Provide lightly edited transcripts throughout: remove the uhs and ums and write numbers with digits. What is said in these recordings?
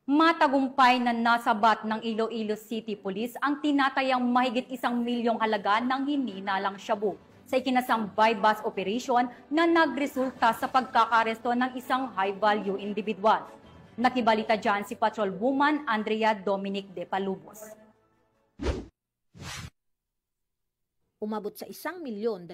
Matagumpay na nasabat ng Iloilo City Police ang tinatayang mahigit 1 milyong halaga ng hininalang shabu sa ikinasang buy-bust operation na nagresulta sa pagkakaresto ng isang high-value individual. Nakibalita dyan si Patrolwoman Andrea Dominic de Palubos. Umabot sa 1,020,000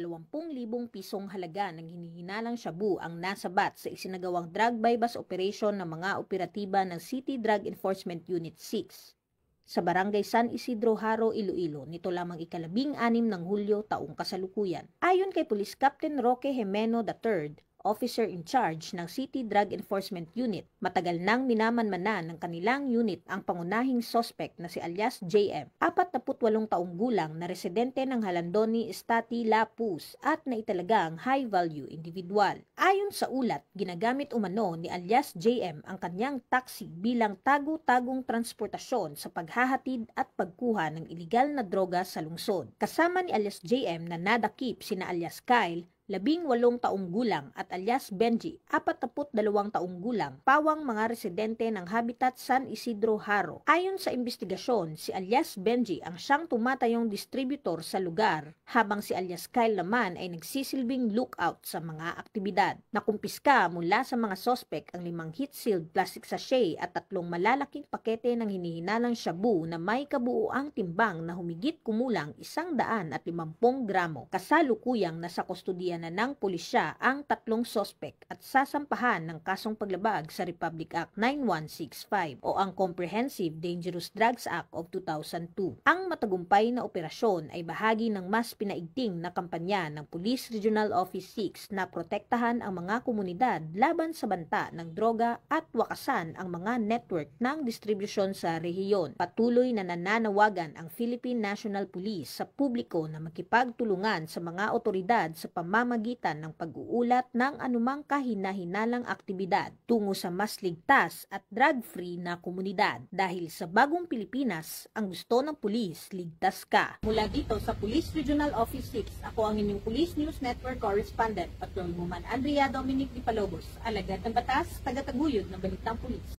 pisong halaga ng hinihinalang shabu ang nasabat sa isinagawang drug buy-bust operation ng mga operatiba ng City Drug Enforcement Unit 6 sa Barangay San Isidro, Haro, Iloilo nito lamang ika-16 ng Hulyo taong kasalukuyan. Ayon kay Police Captain Roque Jimeno III, Officer in Charge ng City Drug Enforcement Unit, matagal nang minamanmanan ng kanilang unit ang pangunahing suspect na si alias JM, 48 taong gulang na residente ng Halandoni, Estati, Lapus at naitalagang high-value individual. Ayon sa ulat, ginagamit umano ni alias JM ang kanyang taxi bilang tago-tagong transportasyon sa paghahatid at pagkuha ng iligal na droga sa lungsod. Kasama ni alias JM na nadakip sina alias Kyle, 18 taong gulang at alias Benji, 42 taong gulang, pawang mga residente ng Habitat San Isidro, Haro. Ayon sa investigasyon, si alias Benji ang siyang tumatayong distributor sa lugar, habang si alias Kyle naman ay nagsisilbing lookout sa mga aktibidad. Nakumpiska mula sa mga sospek ang 5 heat-sealed plastic sachet at 3 malalaking pakete ng hinihinalang shabu na may kabuuang timbang na humigit kumulang 150 gramo. Kasalukuyang nasa kustodiya na ng pulisya ang 3 sospek at sasampahan ng kasong paglabag sa Republic Act 9165 o ang Comprehensive Dangerous Drugs Act of 2002. Ang matagumpay na operasyon ay bahagi ng mas pinaigting na kampanya ng Police Regional Office 6 na protektahan ang mga komunidad laban sa banta ng droga at wakasan ang mga network ng distribusyon sa rehiyon. Patuloy na nananawagan ang Philippine National Police sa publiko na makipagtulungan sa mga otoridad sa pamamagitan ng pag-uulat ng anumang kahina-hinalang aktibidad tungo sa mas ligtas at drug-free na komunidad. Dahil sa bagong Pilipinas, ang gusto ng pulis, ligtas ka. Mula dito sa Police Regional Office 6, ako ang inyong Police News Network Correspondent, Patrolwoman Andrea Dominic de Palubos, alagad ng batas, tagataguyod ng Balitang Pulis.